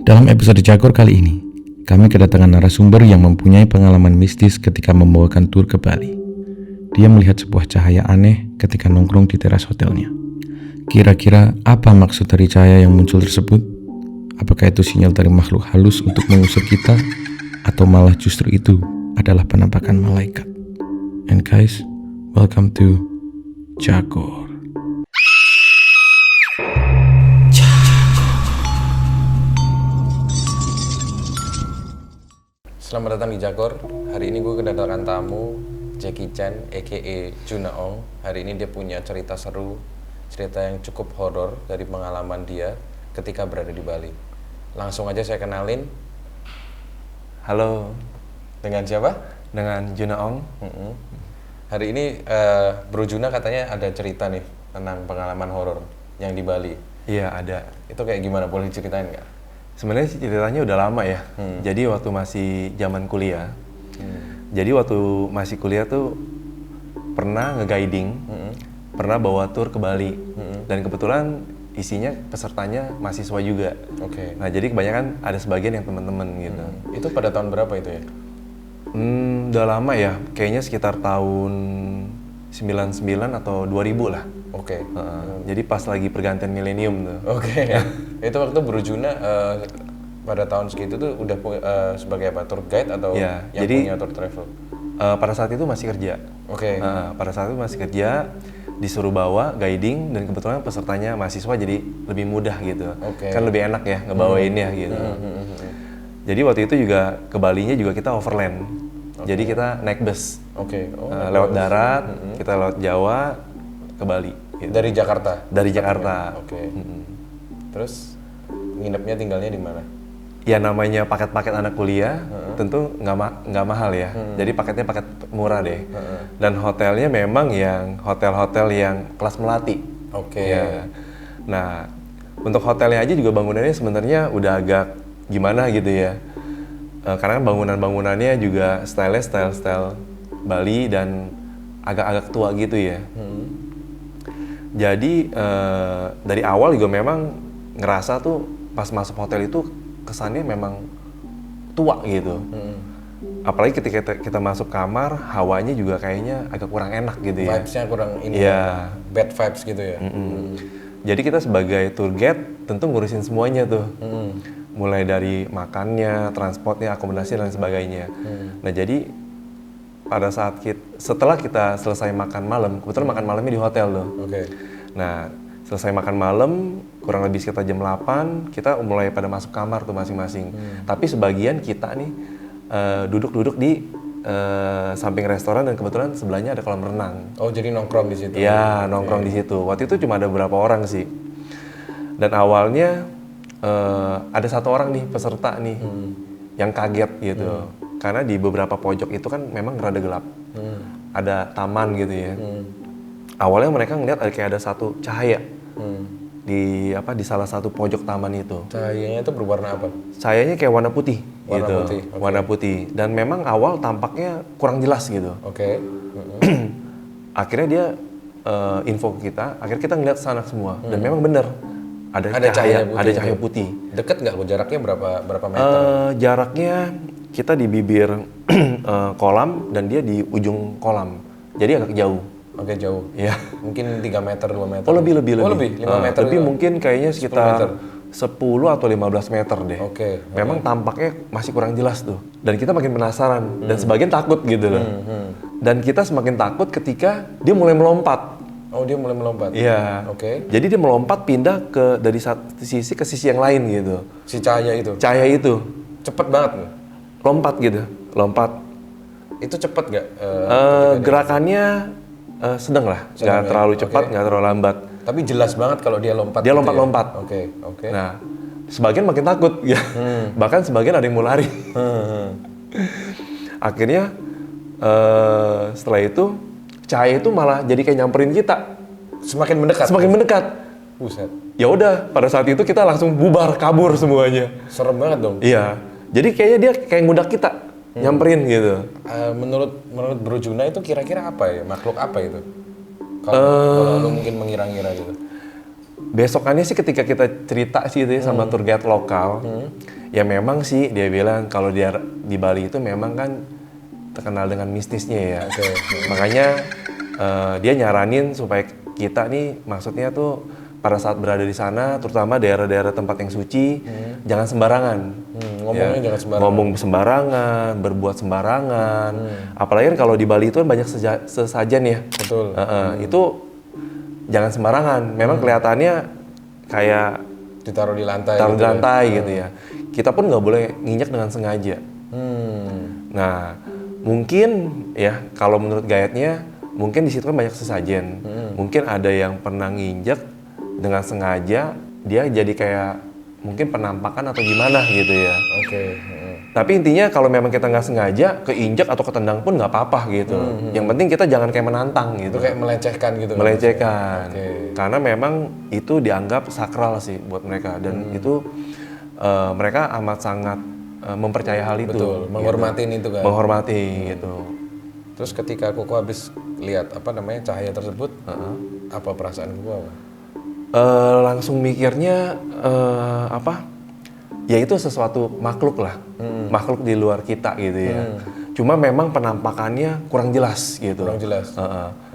Dalam episode Jagor kali ini, kami kedatangan narasumber yang mempunyai pengalaman mistis ketika membawakan tur ke Bali. Dia melihat sebuah cahaya aneh ketika nongkrong di teras hotelnya. Kira-kira apa maksud dari cahaya yang muncul tersebut? Apakah itu sinyal dari makhluk halus untuk mengusir kita? Atau malah justru itu adalah penampakan malaikat? And guys, welcome to Jagor. Selamat datang di Jagor. Hari ini gue kedatangan tamu Jackie Chan a.k.a. Juna Ong. Hari ini dia punya cerita seru, cerita yang cukup horor dari pengalaman dia ketika berada di Bali. Langsung aja saya kenalin. Halo, Dengan siapa? dengan Juna Ong. Hari ini Bro Juna katanya ada cerita nih tentang pengalaman horor yang di Bali. Iya, ada. Itu kayak gimana? Boleh ceritain nggak? Sebenarnya sih ceritanya udah lama ya. Jadi waktu masih zaman kuliah. Jadi waktu masih kuliah tuh pernah nge-guiding, pernah bawa tur ke Bali. Dan kebetulan isinya pesertanya mahasiswa juga. Oke. Nah, jadi kebanyakan ada sebagian yang teman-teman gitu. Itu pada tahun berapa itu ya? Udah lama ya, kayaknya sekitar tahun 99 atau 2000 lah. Oke. Jadi pas lagi pergantian milenium tuh. Oke. Itu waktu Bro Juna pada tahun segitu tuh udah sebagai apa? Tour guide atau Iya, yang jadi punya tour travel? Pada saat itu masih kerja. Oke. Pada saat itu masih kerja, disuruh bawa guiding dan kebetulan pesertanya mahasiswa jadi lebih mudah gitu. Oke. Kan lebih enak ya ngebawainnya gitu. Jadi waktu itu juga ke Balinya juga kita overland. Jadi kita naik bus. Oke. Lewat darat, kita lewat Jawa ke Bali. Gitu. Dari Jakarta. Dari Jakarta. Oke. Terus nginepnya tinggalnya di mana? Ya namanya paket-paket anak kuliah, tentu nggak mahal ya. Jadi paketnya paket murah deh. Dan hotelnya memang yang hotel-hotel yang kelas melati. Oke. Ya. Nah, untuk hotelnya aja juga bangunannya sebenarnya udah agak gimana gitu ya. Karena bangunan-bangunannya juga style Bali dan agak-agak tua gitu ya. Jadi dari awal juga memang ngerasa tuh pas masuk hotel itu kesannya memang tua gitu. Apalagi ketika kita masuk kamar, hawanya juga kayaknya agak kurang enak gitu ya. Vibes-nya kurang ini Iya. bad vibes gitu ya? Jadi kita sebagai tour guide tentu ngurusin semuanya tuh. Mulai dari makannya, transportnya, akomodasi dan sebagainya. Nah jadi pada saat setelah kita selesai makan malam, kebetulan makan malamnya di hotel loh. Oke. Nah selesai makan malam, kurang lebih sekitar jam 8, kita mulai pada masuk kamar tuh masing-masing. Tapi sebagian kita nih duduk-duduk di samping restoran dan kebetulan sebelahnya ada kolam renang. Oh, jadi nongkrong di situ? Iya, nongkrong di situ. Waktu itu cuma ada beberapa orang sih. Dan awalnya ada satu orang nih peserta nih yang kaget gitu. Karena di beberapa pojok itu kan memang rada gelap. Ada taman gitu ya. Awalnya mereka ngeliat kayak ada satu cahaya di salah satu pojok taman itu. Cahayanya itu berwarna apa? Cahayanya kayak warna putih Warna gitu. putih, oke. Warna putih. Dan memang awal tampaknya kurang jelas gitu. Oke. Akhirnya dia info ke kita, akhirnya kita ngeliat sana semua. Dan memang bener ada cahaya putih. Deket nggak? Jaraknya berapa meter? Jaraknya kita di bibir kolam dan dia di ujung kolam. Jadi agak jauh. Oke, jauh. Ya. Mungkin 3 meter, 2 meter. Oh lebih. Oh lebih, 5 meter. Lebih juga? mungkin kayaknya sekitar 10 atau 15 meter deh. Oke. Memang tampaknya masih kurang jelas tuh. Dan kita makin penasaran dan sebagian takut gitu loh. Dan kita semakin takut ketika dia mulai melompat. Oh, dia mulai melompat? Iya. Oke. Jadi dia melompat pindah dari satu sisi ke sisi yang lain gitu. Si cahaya itu? Cahaya itu Cepet banget nih? lompat gitu, lompat. Itu cepet nggak? Gerakannya sedang lah, nggak ya? terlalu cepat, Oke. nggak terlalu lambat. Tapi jelas banget kalau dia lompat. Dia gitu lompat-lompat. ya? Oke. Nah, sebagian makin takut, ya. Bahkan sebagian ada yang mau lari. Akhirnya setelah itu cahaya itu malah jadi kayak nyamperin kita. Semakin mendekat? Semakin mendekat. Buset. Ya udah, pada saat itu kita langsung bubar, kabur semuanya. Serem banget dong. Iya. Jadi kayaknya dia kayak ngudak kita, nyamperin gitu. Menurut Bro Juna itu kira-kira apa ya? Makhluk apa itu? Kalau lu mungkin mengira-ngira gitu. besokannya sih ketika kita cerita sih itu ya sama tour guide lokal, ya memang sih dia bilang kalau dia di Bali itu memang kan terkenal dengan mistisnya ya. Makanya dia nyaranin supaya kita nih maksudnya tuh pada saat berada di sana, terutama daerah-daerah tempat yang suci, jangan sembarangan. Ngomongnya jangan sembarangan. Ngomong sembarangan, berbuat sembarangan. Apalagi kan kalau di Bali itu kan banyak sesajen ya. Betul. Itu jangan sembarangan. Memang kelihatannya kayak Ditaruh di lantai. taruh di gitu ya. lantai gitu ya. Kita pun nggak boleh nginjak dengan sengaja. Nah, mungkin ya kalau menurut guide-nya, mungkin di situ kan banyak sesajen. Mungkin ada yang pernah nginjak dengan sengaja, dia jadi kayak mungkin penampakan atau gimana gitu ya. Oke. Tapi intinya kalau memang kita nggak sengaja keinjak atau ketendang pun nggak apa-apa gitu. Yang penting kita jangan kayak menantang gitu. Itu kayak melecehkan gitu. Melecehkan. Oke. Karena memang itu dianggap sakral sih buat mereka dan itu mereka amat sangat mempercaya hal itu. Betul, menghormatin itu kan. Menghormati gitu. Terus ketika Koko habis lihat cahaya tersebut, apa perasaan Koko apa? Langsung mikirnya ya itu sesuatu makhluk lah, makhluk di luar kita gitu ya. Cuma memang penampakannya kurang jelas gitu. Kurang jelas.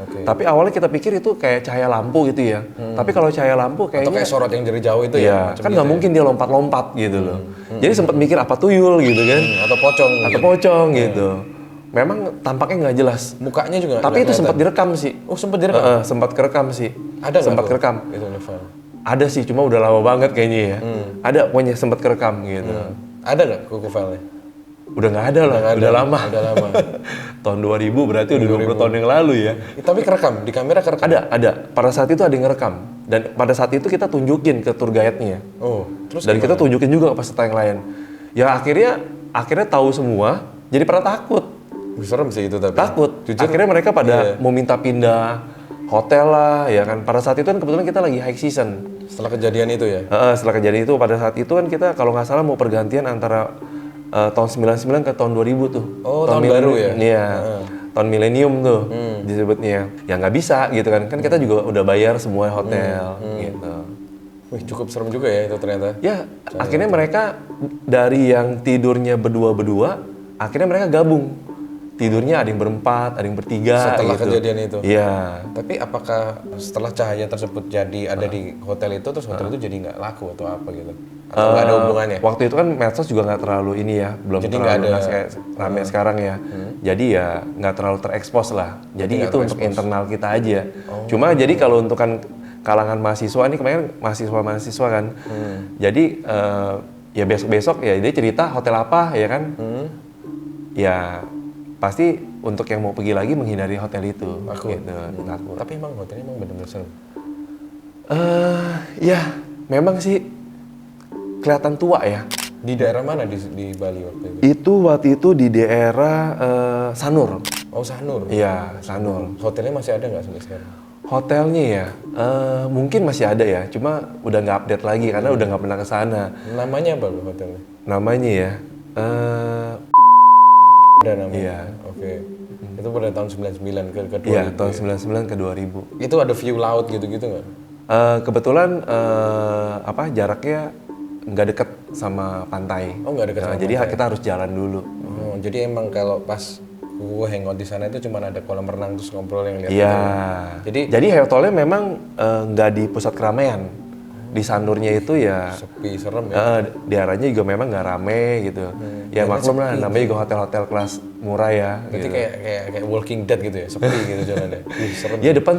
Oke. Tapi awalnya kita pikir itu kayak cahaya lampu gitu ya. Tapi kalau cahaya lampu Atau kayaknya kayak sorot yang dari jauh itu ya, macam kan gitu nggak mungkin dia lompat-lompat gitu loh. Jadi sempat mikir apa tuyul gitu kan, atau pocong. atau pocong gitu. Memang tampaknya nggak jelas. Mukanya juga. Tapi itu nggak sempat kelihatan. direkam sih. Oh, sempat direkam. Sempat kerekam sih. Ada nggak sempat tuh? kerekam. Itu level. Ada sih, cuma udah lama banget kayaknya ya. Ada pokoknya sempat kerekam gitu. Ada nggak Koko filenya? Udah nggak ada lah, udah lama. Udah lama. Tahun 2000 berarti udah 20 tahun yang lalu ya. Tapi kerekam di kamera kerekam. Ada. Pada saat itu ada yang ngerekam. Dan pada saat itu kita tunjukin ke tour guide-nya. Oh, terus Dan gimana? kita tunjukin juga ke peserta yang lain. Ya akhirnya tahu semua, jadi pada takut. Serem sih itu tapi. Takut. Jujur, Akhirnya mereka pada iya. mau minta pindah hotel lah, ya kan. Pada saat itu kan kebetulan kita lagi high season. Setelah kejadian itu ya. Setelah kejadian itu, pada saat itu kan kita kalau nggak salah mau pergantian antara tahun 99 ke tahun 2000 tuh. Oh, tahun baru ya? Iya. Tahun milenium tuh disebutnya. Ya nggak bisa gitu kan. Kan kita juga udah bayar semua hotel gitu. Wih, cukup serem juga ya itu ternyata. Ya, akhirnya mereka dari yang tidurnya berdua-berdua, akhirnya mereka gabung. Tidurnya ada yang berempat, ada yang bertiga Setelah gitu. kejadian itu. Iya. Tapi apakah setelah cahaya tersebut jadi ada di hotel itu, terus hotel itu jadi nggak laku atau apa gitu? Atau nggak ada hubungannya? Waktu itu kan medsos juga nggak terlalu ini ya, belum Jadi terlalu nggak ada- kayak rame sekarang ya. Jadi ya nggak terlalu terekspos lah. Jadi nggak itu untuk internal kita aja. Cuma jadi kalau untuk kan kalangan mahasiswa ini kemarin mahasiswa kan. Jadi ya besok-besok ya dia cerita hotel apa ya kan. Ya pasti untuk yang mau pergi lagi menghindari hotel itu. Gitu, takut. Tapi emang hotelnya emang benar-benar serem. Ya memang sih kelihatan tua ya. Di daerah mana di Bali waktu itu? Waktu itu di daerah Sanur. Oh, Sanur. Iya, Sanur. Hotelnya masih ada nggak sampai sekarang? Hotelnya ya, mungkin masih ada ya, cuma udah nggak update lagi karena udah nggak pernah ke sana. Namanya apa lo hotelnya? Namanya ya, Ada namanya? Iya. Oke. Itu pada tahun 99 ke 2000 iya tahun ya? 99 ke 2000. Itu ada view laut gitu-gitu nggak? Kebetulan jaraknya nggak deket sama pantai. Oh, nggak deket sama Jadi pantai. kita harus jalan dulu. Oh, jadi emang kalau pas gue hangout di sana itu cuma ada kolam renang terus ngobrol yang lihat Iya. gitu. Jadi hotelnya memang nggak di pusat keramaian. Di Sanurnya itu ya Sepi, serem ya. daerahnya juga memang nggak rame gitu. Ya maklum lah, namanya juga hotel-hotel kelas murah ya. Berarti gitu. kayak Walking Dead gitu ya, sepi gitu jalannya. Ih, serem. Ya depan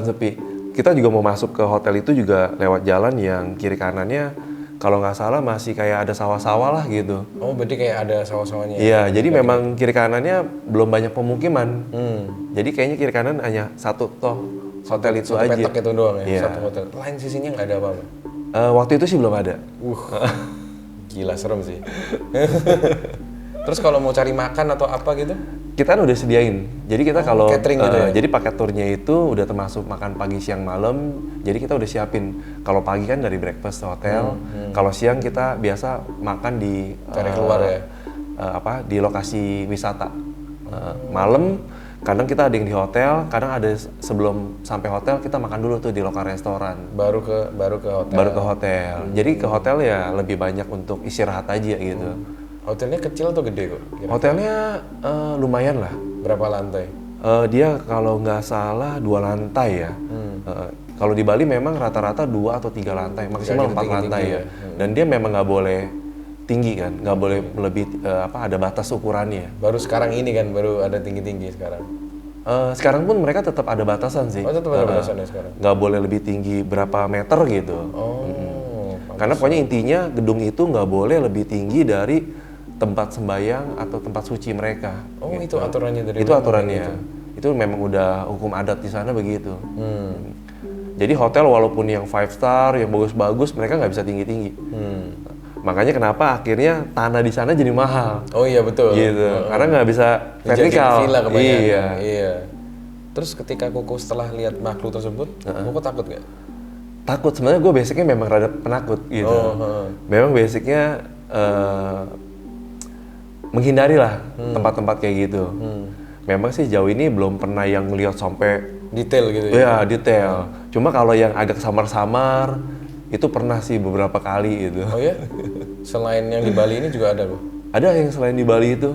sepi. Kita juga mau masuk ke hotel itu juga lewat jalan yang kiri kanannya kalau nggak salah masih kayak ada sawah-sawah lah gitu. Oh, berarti kayak ada sawah-sawahnya. Iya, jadi memang kiri kanannya belum banyak pemukiman. Hmm. Jadi kayaknya kiri kanan hanya satu hotel itu Satu aja. petak itu doang ya, Iya. satu hotel. Lain sisinya nggak ada apa-apa. Waktu itu sih belum ada. Gila serem sih. Terus kalau mau cari makan atau apa gitu? Kita kan udah sediain. Jadi kita kalau catering gitu ya? jadi paket turnya itu udah termasuk makan pagi, siang, malam. Jadi kita udah siapin. Kalau pagi kan dari breakfast hotel. Kalau siang kita biasa makan di Cari keluar ya? di lokasi wisata. Malam Kadang kita ada yang di hotel, kadang ada sebelum sampai hotel kita makan dulu tuh di lokal restoran. Baru ke hotel. Baru ke hotel. Jadi ke hotel ya lebih banyak untuk istirahat aja gitu. Hotelnya kecil atau gede kok? Hotelnya lumayan lah. Berapa lantai? Dia kalau nggak salah 2 lantai ya. Kalau di Bali memang rata-rata 2 atau 3 lantai, maksimal 4 lantai ya. Dan dia memang nggak boleh tinggi kan, nggak boleh lebih ada batas ukurannya. Baru sekarang ini kan baru ada tinggi-tinggi sekarang. Sekarang pun mereka tetap ada batasan sih. Oh, tetap ada batasannya sekarang. Nggak boleh lebih tinggi berapa meter gitu. Karena pokoknya intinya gedung itu nggak boleh lebih tinggi dari tempat sembayang atau tempat suci mereka. Oh, gitu. itu aturannya dari Itu aturannya. Itu memang udah hukum adat di sana begitu. Jadi hotel walaupun yang 5 star, yang bagus-bagus, mereka nggak bisa tinggi-tinggi. Makanya kenapa akhirnya tanah di sana jadi mahal. Oh iya betul. Gitu. Karena nggak bisa vertikal. Villa kebanyakan. Iya. Iya. Terus ketika Koko setelah lihat makhluk tersebut, Koko takut nggak? Takut. Sebenarnya gue basicnya memang rada penakut gitu. Memang basicnya menghindari lah tempat-tempat kayak gitu. Memang sih jauh ini belum pernah yang ngelihat sampai Detail gitu ya? ya detail. Cuma kalau yang agak samar-samar itu pernah sih beberapa kali gitu. Oh ya? Selain yang di Bali ini juga ada loh? Ada yang selain di Bali itu.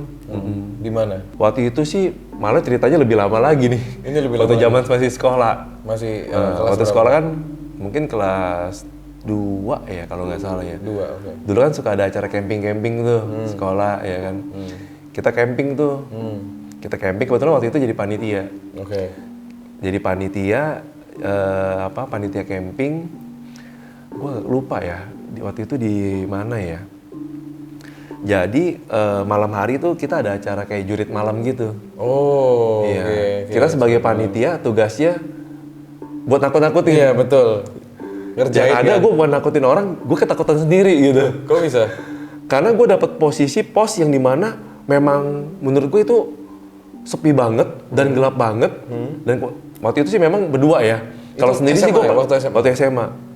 Di mana? Waktu itu sih malah ceritanya lebih lama lagi nih. Ini lebih waktu lama zaman masih sekolah. Masih Waktu kelas sekolah kan mungkin kelas 2 ya kalau nggak salah ya. 2, oke. Dulu kan suka ada acara camping-camping tuh sekolah ya kan. Kita camping tuh. Kita camping kebetulan waktu itu jadi panitia. Oke. Jadi panitia panitia camping. Gue lupa ya, waktu itu di mana ya. Jadi malam hari tuh kita ada acara kayak jurit malam gitu. Oh, Iya. oke. Kita sebagai panitia tugasnya buat nakut-nakutin. Iya, betul. Ngerjain Yang ada kan? gue bukan nakutin orang, gue ketakutan sendiri gitu. Kok bisa? Karena gue dapet posisi pos yang dimana memang menurut gue itu sepi banget dan gelap banget. Dan waktu itu sih memang berdua ya. Kalau sendiri sih gue ya? Waktu SMA.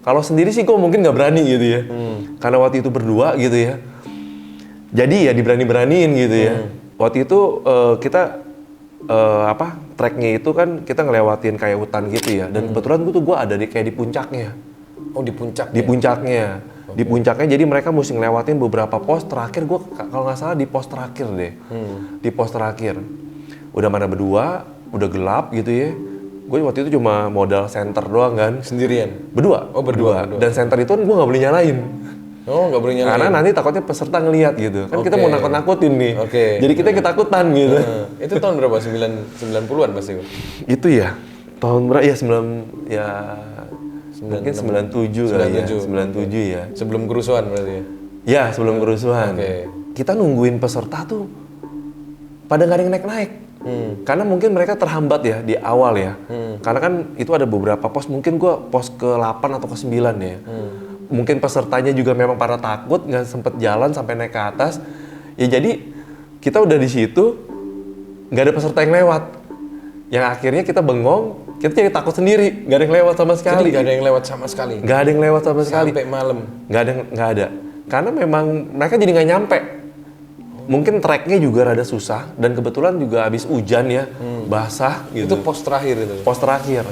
Kalau sendiri sih gue mungkin nggak berani gitu ya. Karena waktu itu berdua gitu ya. Jadi ya diberani-beraniin gitu ya. Waktu itu kita treknya itu kan kita ngelewatin kayak hutan gitu ya. Dan kebetulan gue ada kayak di puncaknya. Oh, di puncak. Di puncaknya. Di puncaknya jadi mereka mesti ngelewatin beberapa pos terakhir. Gue kalau nggak salah di pos terakhir deh. Di pos terakhir. Udah mana berdua, udah gelap gitu ya. Gue waktu itu cuma modal senter doang kan. Sendirian? Berdua. Oh, berdua. Dan senter itu kan gue nggak boleh nyalain. Oh, nggak boleh nyalain? Karena nanti takutnya peserta ngelihat gitu. Kan kita mau nakut-nakutin nih. Jadi kita ketakutan gitu. Itu tahun berapa? 90-an pasti? Itu ya. Tahun berapa? Ya mungkin 97 kali ya. 97 ya. Sebelum kerusuhan berarti ya? Ya, sebelum kerusuhan. Kita nungguin peserta tuh pada nggak ada yang naik-naik. Karena mungkin mereka terhambat ya di awal ya. Karena kan itu ada beberapa pos, mungkin gue pos ke-8 atau ke-9 ya. Mungkin pesertanya juga memang pada takut, nggak sempet jalan sampai naik ke atas. Ya jadi kita udah di situ, nggak ada peserta yang lewat. Yang akhirnya kita bengong, kita jadi takut sendiri, nggak ada yang lewat sama sekali. Jadi nggak ada yang lewat sama sekali? Nggak ada yang lewat sama sekali. Sampai malam? Nggak ada. Karena memang mereka jadi nggak nyampe. Mungkin treknya juga rada susah dan kebetulan juga habis hujan ya, basah gitu. Itu pos terakhir itu? Pos terakhir.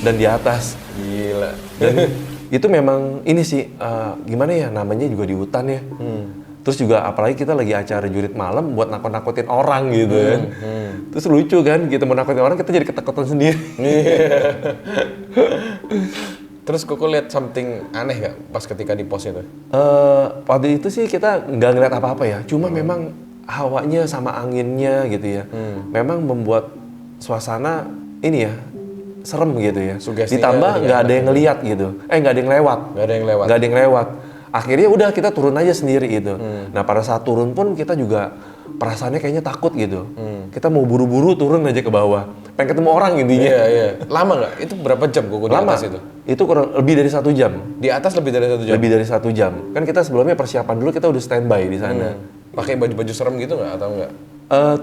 Dan di atas. Gila. Dan itu memang ini sih, gimana ya, namanya juga di hutan ya. Terus juga apalagi kita lagi acara jurit malam buat nakut-nakutin orang gitu kan. Terus lucu kan, kita mau nakutin orang kita jadi ketakutan sendiri. Terus Koko lihat something aneh nggak pas ketika di pos itu? Waktu itu sih kita nggak ngeliat apa-apa ya, cuma memang hawanya sama anginnya gitu ya, memang membuat suasana ini ya serem gitu ya. Sugestinya ditambah nggak ada yang ngeliat gitu, nggak ada yang lewat. Nggak ada yang lewat. Nggak ada yang lewat. Akhirnya udah kita turun aja sendiri gitu. Nah pada saat turun pun kita juga perasaannya kayaknya takut gitu. Kita mau buru-buru turun aja ke bawah. Pengen ketemu orang intinya. Iya. Lama nggak? Itu berapa jam Koko di atas itu? Itu kurang lebih dari 1 jam. Di atas lebih dari 1 jam? Lebih dari 1 jam. Kan kita sebelumnya persiapan dulu, kita udah standby di sana. Pakai baju-baju serem gitu nggak atau nggak?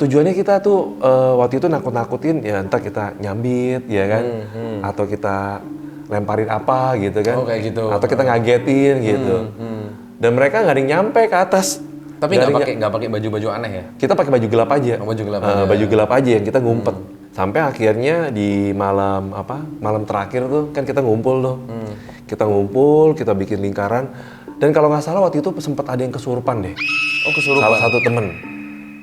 Tujuannya kita tuh waktu itu nakut-nakutin ya, entah kita nyambit ya kan, atau kita lemparin apa gitu kan. Oh kayak gitu. Atau kita ngagetin gitu. Dan mereka nggak ada yang nyampe ke atas. Tapi nggak pakai baju-baju aneh ya? Kita pakai baju gelap aja. Baju gelap aja. Baju gelap aja yang kita ngumpet. Sampai akhirnya di malam terakhir tuh kan kita ngumpul tuh. Kita ngumpul, kita bikin lingkaran. Dan kalau nggak salah waktu itu sempat ada yang kesurupan deh. Oh, kesurupan. Salah satu temen.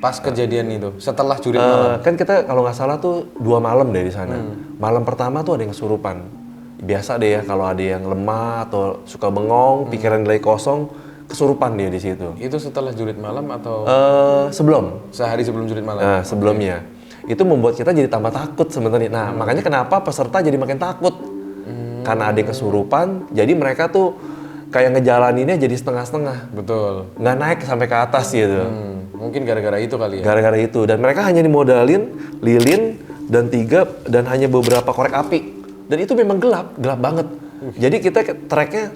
Pas kejadian itu, setelah jurit malam. Kan kita kalau nggak salah tuh 2 malam deh di sana. Malam pertama tuh ada yang kesurupan. Biasa deh ya kalau ada yang lemah atau suka bengong, pikiran lagi kosong, kesurupan dia di situ. Itu setelah jurit malam atau Sebelum. sehari sebelum jurit malam? Nah, sebelumnya. Itu membuat kita jadi tambah takut sebenarnya. Nah, makanya kenapa peserta jadi makin takut. Karena ada yang kesurupan, jadi mereka tuh kayak ngejalaninnya jadi setengah-setengah. Betul. Nggak naik sampai ke atas gitu. Mungkin gara-gara itu kali ya? Gara-gara itu. Dan mereka hanya dimodalin lilin dan 3 dan hanya beberapa korek api. Dan itu memang gelap banget. Jadi kita treknya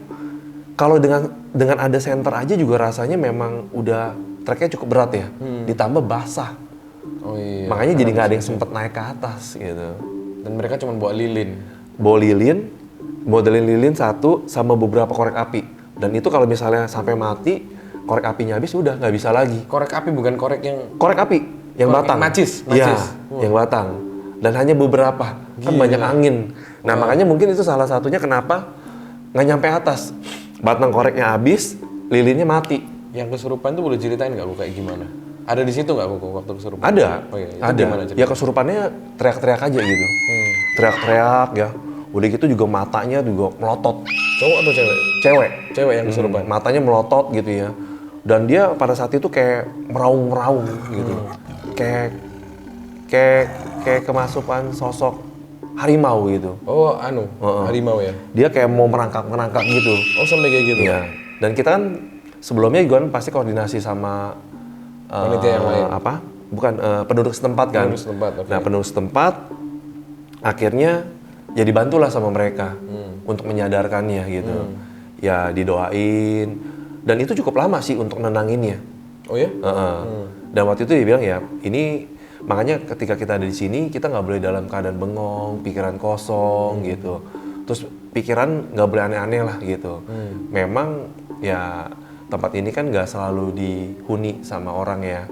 kalau dengan ada senter aja juga rasanya memang udah treknya cukup berat ya. Ditambah basah. Oh iya. Makanya jadi nggak ada yang sempet naik ke atas gitu. Dan mereka cuma bawa lilin. Bawa lilin, modelin lilin 1 sama beberapa korek api. Dan itu kalau misalnya sampai mati, korek apinya habis udah nggak bisa lagi. Korek api bukan korek yang... Korek api yang Korek batang. macis. Iya, yang batang. Dan hanya beberapa, kan banyak angin. Nah makanya mungkin itu salah satunya kenapa nggak nyampe atas. Batang koreknya habis, lilinnya mati. Yang kesurupan tuh boleh ceritain nggak, Bu, kayak gimana? Ada di situ nggak, Bu, waktu kesurupan? Ada, Oh, iya. Itu ada. gimana ceritanya? Ya kesurupannya teriak-teriak aja gitu. Teriak-teriak ya. Udah gitu juga matanya juga melotot. Cowok atau cewek? Cewek. Cewek yang kesurupan. Matanya melotot gitu ya. Dan dia pada saat itu kayak meraung-meraung gitu. Kayak kemasukan sosok harimau gitu. Oh, harimau ya? Dia kayak mau merangkak gitu. Oh, sampai kayak gitu? Iya. Dan kita kan sebelumnya juga kan pasti koordinasi sama panitia yang lain? Bukan penduduk setempat kan. Penduduk setempat, oke. Nah, penduduk setempat akhirnya ya dibantulah sama mereka untuk menyadarkannya gitu. Ya didoain. Dan itu cukup lama sih untuk nenanginnya. Oh ya? Dan waktu itu dia bilang ya, ini makanya ketika kita ada di sini kita nggak boleh dalam keadaan bengong, pikiran kosong gitu. Terus pikiran nggak boleh aneh-aneh lah gitu. Memang ya tempat ini kan nggak selalu dihuni sama orang ya.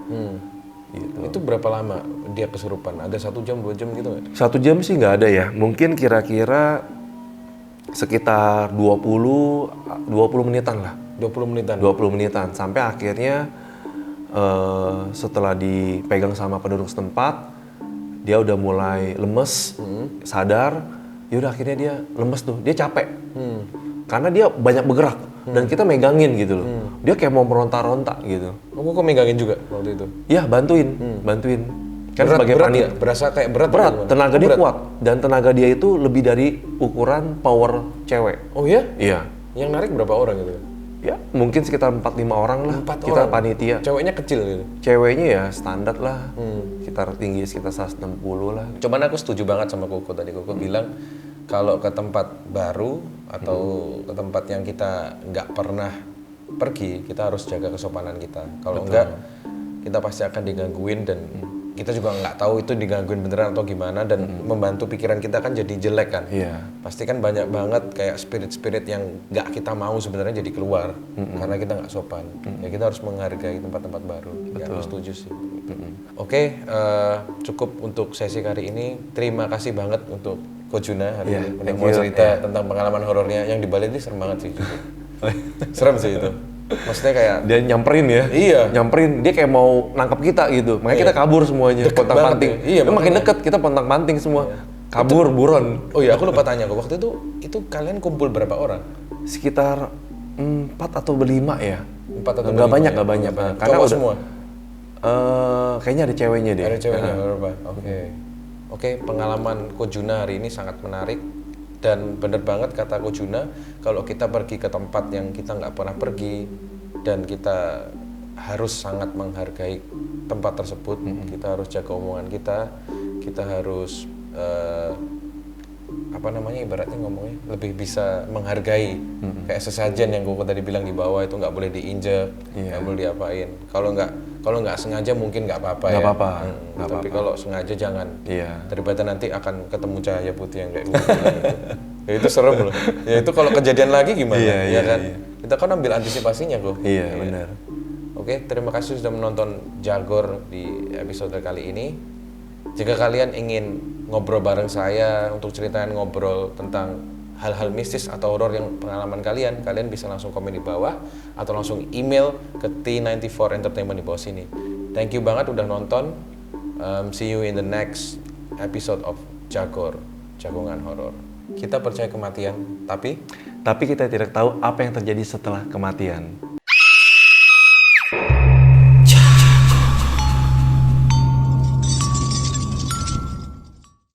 Gitu. Itu berapa lama dia kesurupan? Ada 1 jam, 2 jam gitu nggak? 1 jam sih nggak ada ya. Mungkin kira-kira sekitar 20 menitan lah. 20 menitan? 20 menitan. Sampai akhirnya setelah dipegang sama penduduk setempat, dia udah mulai lemes, sadar. Yaudah akhirnya dia lemes tuh, dia capek. Karena dia banyak bergerak dan kita megangin gitu loh. Dia kayak mau meronta-ronta gitu. Oh, kok megangin juga waktu itu? Iya, bantuin. Kan sebagai berat panitia. nggak? Berasa kayak berat? Berat, atau gimana? tenaga Oh, dia berat. kuat dan tenaga dia itu lebih dari ukuran power cewek. Oh ya? Iya. Yang narik berapa orang gitu? Ya, mungkin sekitar 4-5 orang lah. 4 Kita orang? panitia. Ceweknya kecil gitu? Ceweknya ya standar lah. Sekitar tinggi sekitar 160 lah. Cuman aku setuju banget sama Koko tadi. Koko bilang kalau ke tempat baru atau ke tempat yang kita nggak pernah pergi, kita harus jaga kesopanan kita. Kalau enggak, kita pasti akan digangguin dan kita juga nggak tahu itu digangguin beneran atau gimana dan membantu pikiran kita kan jadi jelek kan. Iya. Pasti kan banyak banget kayak spirit-spirit yang nggak kita mau sebenarnya jadi keluar karena kita nggak sopan. Ya kita harus menghargai tempat-tempat baru. Ya, aku setuju sih. Oke, cukup untuk sesi kali ini. Terima kasih banget untuk Ko Juna hari Iya, ini udah thank mau you. cerita tentang pengalaman horornya yang di Bali ini serem banget sih. jujur. Serem sih itu. Maksudnya kayak Dia nyamperin ya. Iya. Nyamperin, dia kayak mau nangkap kita gitu. Makanya kita kabur semuanya, Deket pontang-panting. banget ya. Iya, Makin makanya. deket, kita pontang-panting semua. Kabur, buron. Oh iya, aku lupa tanya kok. Waktu itu kalian kumpul berapa orang? Sekitar 4 atau 5 ya. 4 atau Nggak 5 banyak, ya? nggak banyak. Cowok Karena udah semua? kayaknya ada ceweknya deh. Ada ceweknya berapa? Oke, pengalaman Ko Juna hari ini sangat menarik dan bener banget kata Ko Juna, kalau kita pergi ke tempat yang kita nggak pernah pergi dan kita harus sangat menghargai tempat tersebut, kita harus jaga omongan kita harus ibaratnya ngomongnya lebih bisa menghargai kayak sesajen yang Koko tadi bilang di bawah itu nggak boleh diinjek, nggak boleh diapain. Kalau nggak sengaja mungkin nggak apa-apa ya. Tapi kalau sengaja jangan. Iya. Daripada nanti akan ketemu cahaya putih yang kayak gitu. Ya itu serem loh. Ya itu kalau kejadian lagi gimana? Iya, ya kan? iya. Kita kan ambil antisipasinya kok. Iya, benar. Oke. Oke, terima kasih sudah menonton Jagor di episode kali ini. Jika kalian ingin ngobrol bareng saya untuk ceritain ngobrol tentang hal-hal mistis atau horor yang pengalaman kalian bisa langsung komen di bawah atau langsung email ke T94 Entertainment di bawah sini. Thank you banget udah nonton. See you in the next episode of Jagor, Jagongan Horor. Kita percaya kematian, tapi Tapi kita tidak tahu apa yang terjadi setelah kematian.